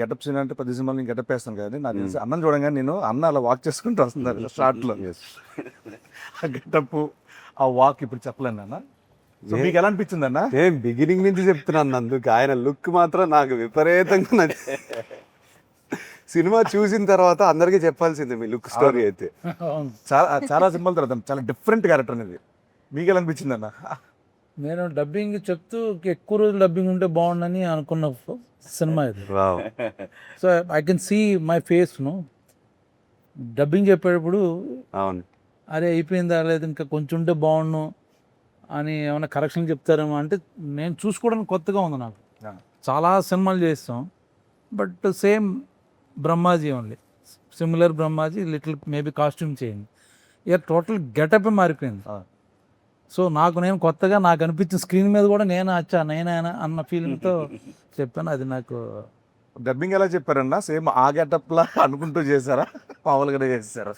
Getup scene అంటే 10 సినిమాలు నేను గెటప్ వేస్తాను కానీ నాకు తెలిసి అన్నం చూడంగానే నేను అన్న అలా వాక్ చేసుకుంటూ వస్తున్నారు స్టార్ట్లో. ఆ గెటప్ ఆ వాక్ ఇప్పుడు చెప్పలేను అన్న. సో మీకు ఎలా అనిపించింది అన్న? నేను బిగినింగ్ నుంచి చెప్తున్నాను, అందుకు ఆయన లుక్ మాత్రం నాకు విపరీతంగా సినిమా చూసిన తర్వాత అందరికీ చెప్పాల్సిందే మీ లుక్ స్టోరీ అయితే. చాలా చాలా సినిమాల తర్వాత చాలా డిఫరెంట్ క్యారెక్టర్ అనేది. మీకు ఎలా అనిపించింది అన్న? నేను డబ్బింగ్ చెప్తూ ఎక్కువ రోజులు డబ్బింగ్ ఉంటే బాగుండని అనుకున్న సినిమా ఇది. So I can see my face dubbing చెప్పేటప్పుడు. అవును, అరే అయిపోయిందా లేదు ఇంకా కొంచెం ఉంటే బాగుండు అని ఏమైనా కరెక్షన్ చెప్తారేమో అంటే నేను చూసుకోవడానికి కొత్తగా ఉంది నాకు. చాలా సినిమాలు చేస్తాం but same Brahmaji only, similar Brahmaji, little maybe costume change, ఇక టోటల్ గెటప్ మారిపోయింది. సో నేను కొత్తగా నాకు అనిపించిన స్క్రీన్ మీద కూడా నేను నేనైనా అన్న ఫీలింగ్తో చెప్పాను. అది నాకు డబ్బింగ్ ఎలా చెప్పారన్నా? సేమ్ ఆ గెటప్ లా అనుకుంటూ చేశారా, మామూలుగానే చేశారా?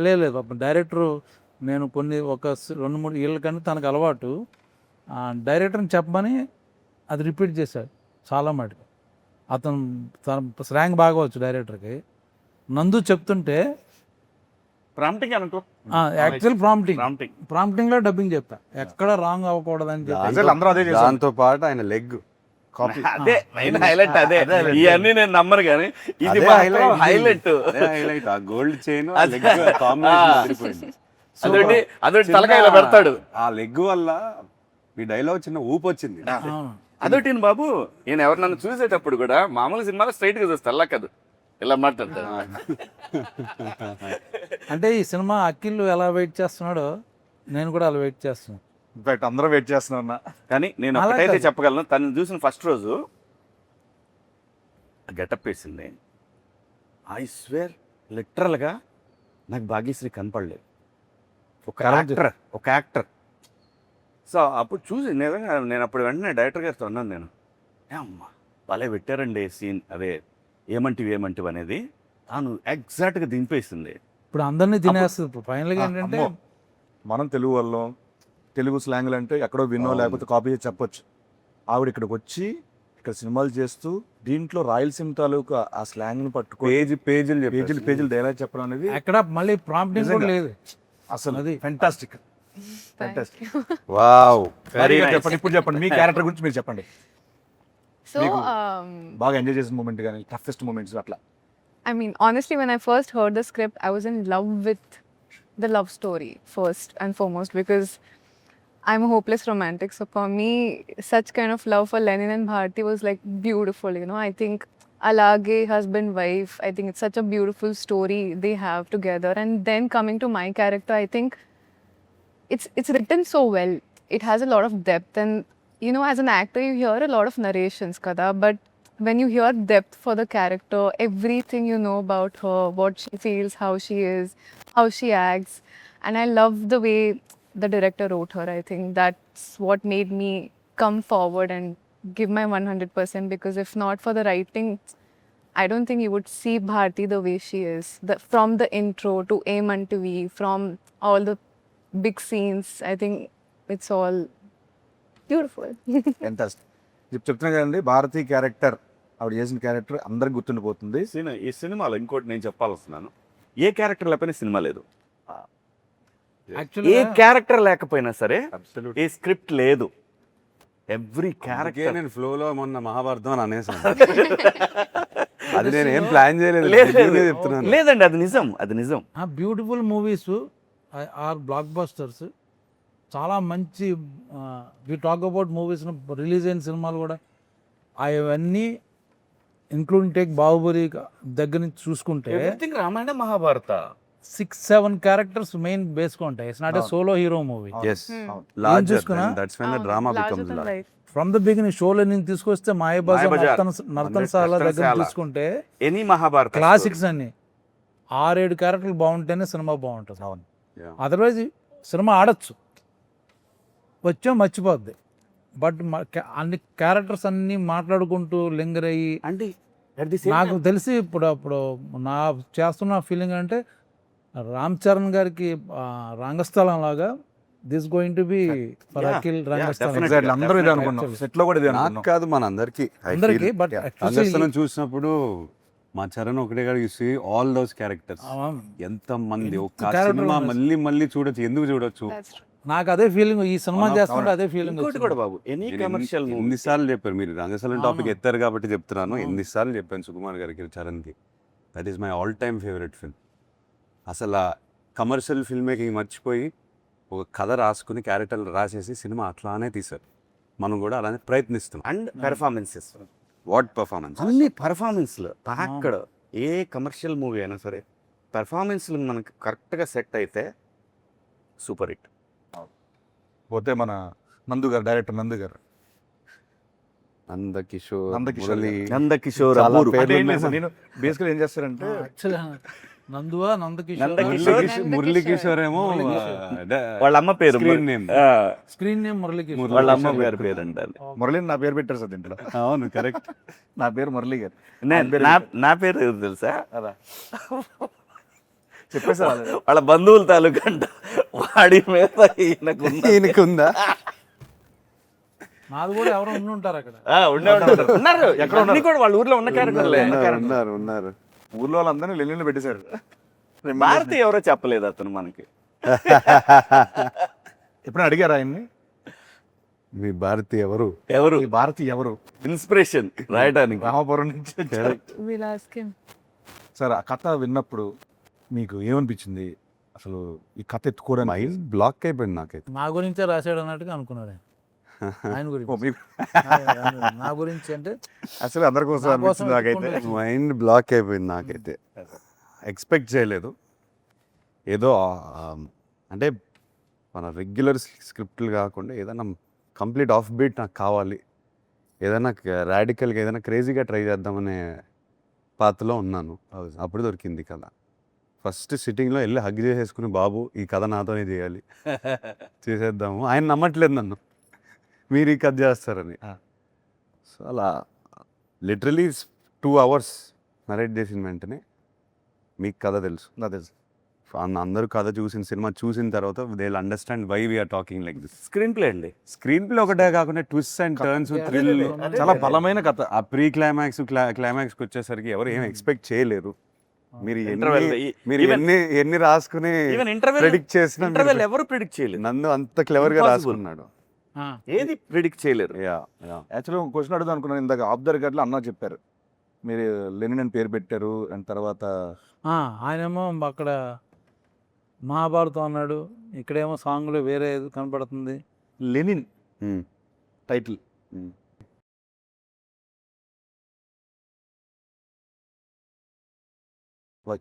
లేదు పాపం డైరెక్టరు, నేను ఒక 2-3 ఏళ్ళ కానీ తనకు అలవాటు డైరెక్టర్ని చెప్పమని అది రిపీట్ చేశాడు చాలా మటుకు. తన స్లాంగ్ బాగా వచ్చు డైరెక్టర్కి. నందు చెప్తుంటే ప్రాంప్టింగ్ అనుకో, యాక్చువల్ ప్రాంప్టింగ్లో డబ్బింగ్ చెప్తా, ఎక్కడ రాంగ్ అవ్వకూడదని చెప్పి. అందరూ అదే చేశారు. దాంతో పాటు ఆయన లెగ్ కాపీ అదే మెయిన్ హైలైట్. అదే ఇవన్నీ నేను నమ్మరు కానీ ఇది హైలైట్. ఆ గోల్డ్ చైన్ కాంబినేషన్ అదొకటి తలకాయలో పెడతాడు. ఆ లెగ్ వల్ల మీ డైలాగ్ చిన్న ఊపు వచ్చింది. అదొకటి బాబు, నేను ఎవరు నన్ను చూసేటప్పుడు కూడా మామూలు సినిమాలో స్ట్రైట్ గా చూస్తా, అలా కాదు ఇలా మాట్లాడతాడు. అంటే ఈ సినిమా అఖిల్ ఎలా వెయిట్ చేస్తున్నాడో నేను కూడా అలా వెయిట్ చేస్తున్నాను. ఇన్ఫాక్ట్ అందరూ వెయిట్ చేస్తున్నా. కానీ నేను అలా ఒకటైతే కాదు. చెప్పగలను, తను చూసిన ఫస్ట్ రోజు గెటప్ వేసింది, ఐ స్వేర్ లిటరల్గా నాకు భాగ్యశ్రీ కనపడలేదు. ఒక యాక్టర్. సో అప్పుడు చూసి నిజంగా నేను అప్పుడు వెంటనే డైరెక్టర్ గారితో అన్నాను, నేను అమ్మా భలే పెట్టారండి సీన్, అదే ఏమంటివి అనేది తాను ఎగ్జాక్ట్గా దింపేసింది. ఇప్పుడు అందరినీ తినేస్తుంది. ఇప్పుడు ఫైనల్గా ఏంటంటే మనం తెలుగు వాళ్ళం, తెలుగు స్లాంగ్లు అంటే ఎక్కడో విన్నో లేకపోతే కాపీ చేసి చెప్పొచ్చు. ఆవిడ ఇక్కడికి వచ్చి ఇక్కడ సినిమాలు చేస్తూ దీంట్లో రాయలసీమ తాలూకా ఆ స్లాంగ్ని పట్టుకొని పేజీలు డైలాగ్ చెప్పడం అనేది ఎక్కడ మళ్ళీ ప్రాంప్టింగ్ కూడా లేదు అసలు అది ఫెంటాస్టిక్. వావ్, చెప్పండి, ఇప్పుడు చెప్పండి మీ క్యారెక్టర్ గురించి మీరు చెప్పండి. So, బాగా ఎంజాయ్ చేసిన మూమెంట్ కానీ టఫెస్ట్ మూమెంట్స్ అట్లా. I mean, honestly, when I first heard the script, I was in love with the love story first and foremost because I'm a hopeless romantic. So for me, such kind of love for Lenin and Bharti was like beautiful. I think Alage, husband, wife, I think it's such a beautiful story they have together. And then coming to my character, I think it's written so well. It has a lot of depth, and as an actor, you hear a lot of narrations, kada, but when you hear depth for the character, everything you know about her, what she feels, how she is, how she acts, and I love the way the director wrote her. I think that's what made me come forward and give my 100%, because if not for the writing, I don't think you would see Bharti the way she is. From the intro to Aim Unto V, from all the big scenes, I think it's all beautiful. Fantastic. చెప్తున్నా కదండి, Bharati character, ఆవిడ చేసిన character అందరికి గుర్తుండిపోతుంది. ఈ సినిమాలో ఇంకోటి నేను చెప్పాల్స్తున్నాను, ఏ క్యారెక్టర్ లేకపోయినా సినిమా లేదు. ఏ యాక్చువల్గా క్యారెక్టర్ లేకపోయినా సరే ఏ స్క్రిప్ట్ లేదు. ఎవ్రీ క్యారెక్టర్ నేను ఫ్లోలో మొన్న మహాభారతం అని అనేసాను. అది నేను ఏం ప్లాన్ చేయలేదు, చెప్తున్నాను. లేదండి, అది నిజం. Beautiful movies are blockbusters, చాలా మంచి we talk about movies release అయిన సినిమాలు కూడా అవన్నీ ఇంక్లూడింగ్ టేక్ బాహుబలి దగ్గర నుంచి చూసుకుంటే everything Ramayana Mahabharata 6-7 characters main బేస్గా ఉంటాయి. It's not a solo hero movie. Yes, larger, చూసుకున్నా? and that's when the drama Larger becomes than large. life. From the beginning షోలో నేను తీసుకొస్తే మాయాబజార్, నర్తనశాల దగ్గర నర్తనశాల. తీసుకుంటే ఎనీ మహాభారత క్లాసిక్స్ అన్ని 6-7 క్యారెక్టర్లు బాగుంటేనే సినిమా బాగుంటుంది. Yeah. అదర్వైజ్ సినిమా ఆడచ్చు, మర్చిపోద్ది. బట్ అన్ని క్యారెక్టర్స్ అన్ని మాట్లాడుకుంటూ లింగర్ అయ్యి అంటే నాకు తెలిసి ఇప్పుడు నా చేస్తున్న ఫీలింగ్ అంటే రామ్ చరణ్ గారికి రంగస్థలం లాగా this going to be for Yeah, Akhil yeah, Rangasthalam definitely. Exactly అందరూ ఇదే అనుకున్నాం, సెట్ లో కూడా ఇదే నాకు అనుకున్నాం. కాదు మన అందరికి అందరికీ బట్ రంగస్థలం చూసినప్పుడు మా చరణ్ ఒకటే గారు చూసి ఆల్ దోస్ క్యారెక్టర్స్ ఎంత మంది ఒక character సినిమా ఉన్నారు. మళ్ళీ మళ్ళీ చూడొచ్చు, ఎందుకు చూడొచ్చు? That's true. నాకు అదే ఫీలింగ్ ఈ సినిమా చేస్తుంటే అదే ఫీలింగ్ ఇంకోటి కూడా బాబు, ఎనీ కమర్షియల్ మూవీ ఎన్నిసార్లు చెప్పారు మీరు రంగస్థలం టాపిక్ అవును. ఎత్తారు కాబట్టి చెప్తున్నాను. అవును. ఎన్నిసార్లు చెప్పాను సుకుమార్ గారికి, చరణ్కి, that is my all time favourite film. అసలు కమర్షియల్ ఫిల్మ్ మేకింగ్ మర్చిపోయి ఒక కథ రాసుకుని క్యారెక్టర్లు రాసేసి సినిమా అట్లానే తీశారు. మనం కూడా అలానే ప్రయత్నిస్తున్నాం. And performances, what performance! అన్ని పెర్ఫార్మెన్స్లు అక్కడ ఏ కమర్షియల్ మూవీ అయినా సరే పెర్ఫార్మెన్స్లు మనకు కరెక్ట్గా సెట్ అయితే సూపర్ హిట్. పోతే మన నందు గారు, డైరెక్టర్ నందు గారు, నందకిషోర్, నందకిషోర్ మురళి, నందకిషోర్, చాలా అపూర్వ. పేర్లు అంటే ఏం ఉన్నాయి. లేదు, నేను బేసికల్ ఏం చేస్తారంటే యాక్చువల్లీ నందువా నందకిషోర్ నందకిషోర్. మురళీ కిషోర్ ఏమో వాళ్ళ అమ్మ పేరు screen name. Screen name Muralikishore. వాళ్ళ అమ్మ గారి పేరు అంటారు. మురళిని నా పేరు పెట్టారు సార్ దీంట్లో. అవును, కరెక్ట్. నా పేరు మురళి గారు. నా పేరు ఎవరు తెలుసా? చెప్పేసారు వాళ్ళ బంధువుల తాలూకా అంట. వాడి మీద ఈయనకుందా? నాది కూడా ఎవరో ఉండి ఉంటారు అక్కడ. ఉన్నారు ఎక్కడ ఉన్నారు కూడా వాళ్ళ ఊర్లో ఉన్న క్యారెక్టర్లే. ఉన్నారు. ఊర్లో వాళ్ళందరినీ లెనిన్లు పెట్టేశారు. భారతి ఎవరో చెప్పలేదు అతను మనకి. ఎప్పుడైనా అడిగారు ఆయన్ని, మీ భారతి ఎవరు? ఎవరు ఈ భారతి ఎవరు? ఇన్స్పిరేషన్ రాయడానికి? రామాపురం నుంచి వచ్చారు. We'll ask him. సార్, ఆ కథ విన్నప్పుడు మీకు ఏమనిపించింది? అసలు ఈ కథ ఎత్తుకోవడానికి మైండ్ బ్లాక్ అయిపోయింది నాకైతే. నా గురించే రాశాడు అన్నట్టుగా అనుకున్నాడు ఆయన. ఆయన గురించి మీకు నా గురించి అంటే అసలు అందరి కోసం నా కోసం అనిపించింది నాకైతే. ఎత్తుకుంటే మైండ్ బ్లాక్ అయిపోయింది నాకైతే. ఎక్స్పెక్ట్ చేయలేదు. ఏదో అంటే మన రెగ్యులర్ స్క్రిప్ట్లు కాకుండా ఏదైనా కంప్లీట్ ఆఫ్ బీట్ నాకు కావాలి, ఏదైనా రాడికల్గా ఏదైనా క్రేజీగా ట్రై చేద్దామనే పాత్రలో ఉన్నాను. అప్పుడు దొరికింది కథ. ఫస్ట్ సిట్టింగ్లో వెళ్ళి హగ్ చేసేసుకుని, బాబు ఈ కథ నాతోనే చేయాలి, చేసేద్దాము. ఆయన నమ్మట్లేదు నన్ను, మీరు ఈ కథ చేస్తారని. సో అలా లిటరలీ 2 hours నరేట్ చేసిన వెంటనే మీకు కథ తెలుసు, నాకు తెలుసు. అందరూ కథ చూసిన సినిమా చూసిన తర్వాత they will understand why we are talking like this. Screen play అండి. స్క్రీన్ ప్లే ఒకటే కాకుండా ట్విస్ట్ అండ్ టర్న్స్, థ్రిల్, చాలా బలమైన కథ. ఆ ప్రీ క్లైమాక్స్ క్లైమాక్స్కి వచ్చేసరికి ఎవరు ఏం ఎక్స్పెక్ట్ చేయలేరు. మీరు Interval, మీరు even- ఎన్ని రాసుకుని ఈవెన్ ఇంటర్వెల్ ప్రెడిక్ట్ చేసిన ఎవరు ప్రిడిక్ట్ చేయలేదు. నన్ను అంత క్లెవర్గా Impossible. రాసుకున్నాడు. ఏది ప్రిడిక్ట్ చేయలేరు. యాక్చువల్గా ఒక క్వశ్చన్ అడుగుదాం అనుకున్నాను. ఇందాక ఆఫ్ ద రికార్డ్లో అన్న చెప్పారు, మీరు లెనిన్ అని పేరు పెట్టారు, అండ్ తర్వాత ఆయనేమో అక్కడ మహాభారతం అన్నాడు, ఇక్కడేమో సాంగ్లో వేరే ఏదో కనపడుతుంది. Lenin title.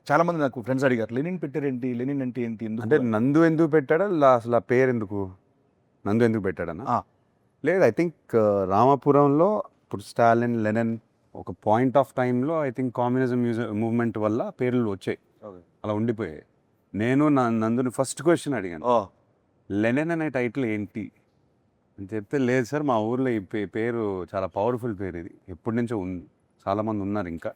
చాలా మంది నాకు ఫ్రెండ్స్ అడిగారు, లెనిన్ పెట్టారేంటి, లెనిన్ అంటే ఏంటి, ఎందుకు? అంటే నందు ఎందుకు పెట్టాడా, అసలు ఆ పేరు ఎందుకు, నందు ఎందుకు పెట్టాడన్నా? ఆ. లేదు, ఐ థింక్ రామాపురంలో ఇప్పుడు స్టాలిన్, లెనిన్ ఒక పాయింట్ ఆఫ్ టైంలో ఐ థింక్ కమ్యూనిజం మూవ్మెంట్ వల్ల పేర్లు వచ్చాయి, అలా ఉండిపోయాయి. నేను నందుని ఫస్ట్ క్వశ్చన్ అడిగాను, ఓ, లెనిన్ అనే టైటిల్ ఏంటి అని చెప్తే, లేదు సార్ మా ఊర్లో ఈ పేరు చాలా పవర్ఫుల్ పేరు, ఇది ఎప్పటి నుంచో ఉంది, చాలా మంది ఉన్నారు ఇంకా.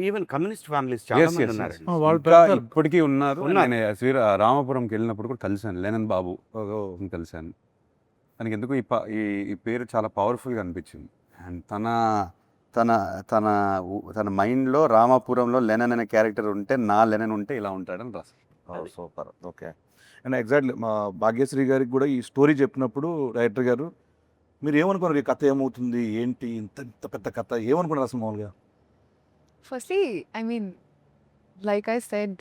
ఈవెన్ కమ్యూనిస్ట్ ఫ్యామిలీస్ చాలా Yes, మంది yes, ఉన్నారు. yes. వాళ్ళు ఇంకా పెడతారు. ఇప్పటికీ ఉన్నారు. ఉన్నారు. నేను రామాపురంకి వెళ్ళినప్పుడు కూడా కలిశాను లెనిన్ బాబు కలిశాను. తనకి ఎందుకు ఈ పేరు చాలా పవర్ఫుల్గా అనిపించింది. అండ్ తన తన తన మైండ్లో రామాపురంలో లెనిన్ అనే క్యారెక్టర్ ఉంటే, నా లెనిన్ ఉంటే ఇలా ఉంటాడని రాశారు. సూపర్. ఓకే. అండ్ ఎగ్జాక్ట్లీ మా భాగ్యశ్రీ గారికి కూడా ఈ స్టోరీ చెప్పినప్పుడు డైరెక్టర్ గారు, మీరు ఏమనుకున్నారు, ఈ కథ ఏమవుతుంది ఏంటి, ఇంత ఇంత పెద్ద కథ ఏమనుకున్నారు అసలు మామూలుగా? Firstly, I mean, like I said,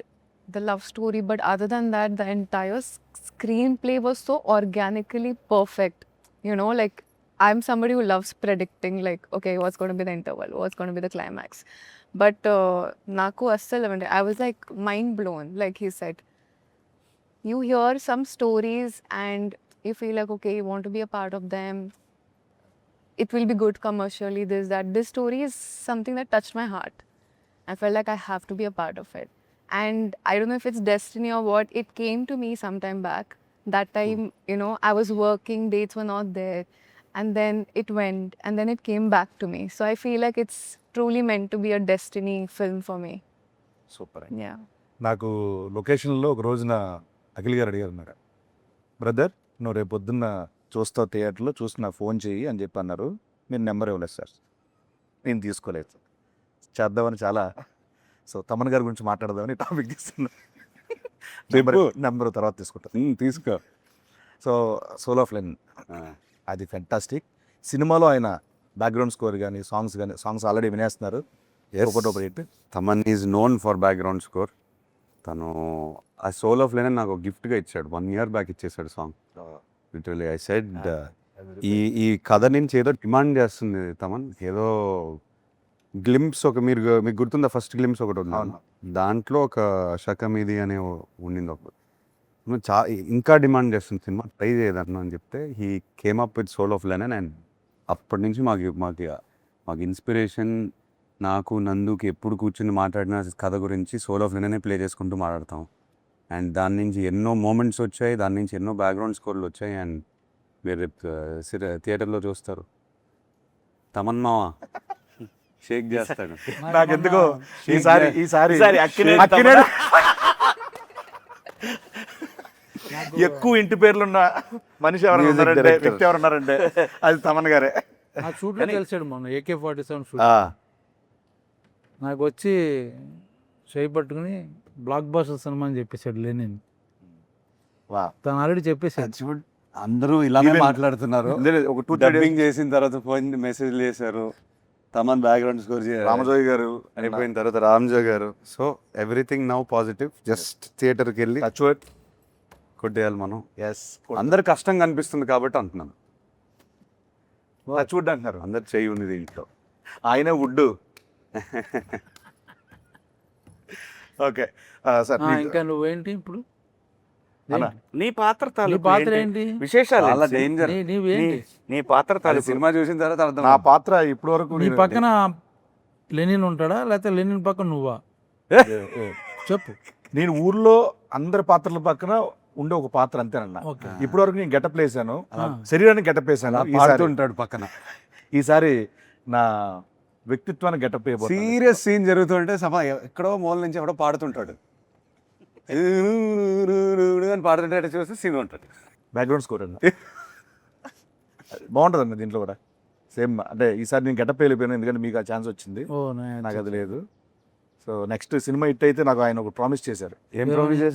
the love story, but other than that, the entire screenplay was so organically perfect. You know, like I'm somebody who loves predicting, like, okay, what's going to be the interval, what's going to be the climax. But naku assal I was like mind blown. Like he said, you hear some stories and you feel like, okay, you want to be a part of them. It will be good commercially, this, that. This story is something that touched my heart. I felt like I have to be a part of it. And I don't know if it's destiny or what, it came to me sometime back. That time, you know, I was working, dates were not there. And then it went, and then it came back to me. So I feel like it's truly meant to be a destiny film for me. Super. Yeah. నాకు లొకేషన్లో ఒక రోజున అఖిల్ గారు అడిగారు, నాకు brother నువ్వు రేపు పొద్దున్న చూస్తావు థియేటర్లో, చూసి నాకు ఫోన్ చేయి అని చెప్పి అన్నారు. మీరు నెంబర్ ఇవ్వలేదు సార్. నేను తీసుకోలేదు. చేద్దామని చాలా, సో తమన్ గారి గురించి మాట్లాడదామని టాపిక్ తీసుకున్నా. నెంబర్ తర్వాత తీసుకుంటా. తీసుకో. సో సోల్ ఆఫ్ లెన్ అది ఫెంటాస్టిక్. సినిమాలో ఆయన బ్యాక్గ్రౌండ్ స్కోర్ కానీ సాంగ్స్ ఆల్రెడీ వినేస్తున్నారు. ఒకటి hit. Thaman is known for background score. తను ఆ సోల్ ఆఫ్ లెన్ నాకు గిఫ్ట్గా ఇచ్చాడు. 1 year బ్యాక్ ఇచ్చేసాడు సాంగ్. లిటరలీ ఐ సెడ్ ఈ కథ నుంచి ఏదో డిమాండ్ చేస్తుంది తమన్. ఏదో గ్లింప్స్ మీకు గుర్తుందా ఫస్ట్ గ్లింప్స్ ఒకటి ఉంది. దాంట్లో ఒక శకం ఇది అనే ఉండింది ఒక. ఇంకా డిమాండ్ చేస్తుంది సినిమా, ట్రై చేయదన్న అని చెప్తే he came up with soul of Lennon. And అప్పటి నుంచి మాకు ఇన్స్పిరేషన్. నాకు నందుకి ఎప్పుడు కూర్చుని మాట్లాడిన కథ గురించి సోల్ ఆఫ్ లెననే ప్లే చేసుకుంటూ మాట్లాడతాం. అండ్ దాని నుంచి ఎన్నో మూమెంట్స్ వచ్చాయి, దాని నుంచి ఎన్నో బ్యాక్గ్రౌండ్ స్కోర్లు వచ్చాయి. అండ్ మీరు రేపు థియేటర్లో చూస్తారు. తమన్ మావా షేక్ చేస్తాడు. నాకెందుకో ఈసారి అక్కినేని ఎక్కువ ఇంటి పేర్లున్న మనిషి ఎవరైనా Music ఉన్నారంటే, director. వ్యక్తి ఎవరున్నారంటే అది తమన్ గారే. ఆ షూట్లో తెలిసాడు మొన్న AK-47 షూట్. నాకు వచ్చి చేయి పట్టుకుని బ్లాక్ బాస్టర్ సినిమా అని చెప్పేశాడు లెనిన్. వా తను ఆల్రెడీ చెప్పేశాడు. అందరూ ఇలానే Even- మాట్లాడుతున్నారు. ఒక 2-3 days డబ్బింగ్ చేసిన తర్వాత ఫోన్ మెసేజ్ చేశారు. తమన్ బ్యాక్గ్రౌండ్ స్కోర్ రామజోగి గారు అయిపోయిన తర్వాత రామ్జో గారు. So everything now positive. Just థియేటర్కి వెళ్ళి టచ్ వుడ్. కొట్టేయాలి మనం. ఎస్ అందరు కష్టంగా అనిపిస్తుంది కాబట్టి అంటున్నాను. టచ్ వుడ్ అంటున్నారు. అందరు చేయి ఉంది దీంట్లో. ఆయనే వుడ్. ఓకే సార్ ఇంకా నువ్వేంటి ఇప్పుడు? అన్న, నీ పాత్ర నీ తాలూకు పాత్ర ఏంటి? ఏంటి? విశేషాలు చాలా ఏంటి? డేంజర్. నీవేంటి? నీ పాత్ర అది తాలూకు సినిమా చూసిన తర్వాత అర్థం. నా పాత్ర ఇప్పటి వరకు నీ పక్కన లెనిన్ ఉంటాడా లేకపోతే లెనిన్ పక్కన నువ్వా? చెప్పు. నేను ఊర్లో అందరి పాత్రల పక్కన ఉండే ఒక పాత్ర అంతేనన్న. ఓకే. ఇప్పటి వరకు నేను గెటప్ వేసాను, శరీరాన్ని గెటప్ వేసాను. పాడుతుంటాడు పక్కన. ఈసారి నా వ్యక్తిత్వాన్ని గెటప్ వేయబోతున్నాను. సీరియస్ సీన్ జరుగుతుంటే ఎక్కడో మూల నుంచి ఎవడో పాడుతుంటాడు అని పాడుతుంటే చూస్తే సీన్ ఉంటుంది. బ్యాక్గ్రౌండ్ స్కోర్ అండి బాగుంటుంది అన్న. దీంట్లో కూడా సేమ్ అంటే ఈసారి నేను గెటప్ వెళ్ళిపోయాను, ఎందుకంటే మీకు ఆ ఛాన్స్ వచ్చింది, ఓ నాకు అది లేదు. సో నెక్స్ట్ సినిమా హిట్ అయితే నాకు ఆయన ఒక ప్రామిస్ చేశారు. ఏం ప్రామిస్ చేశారు?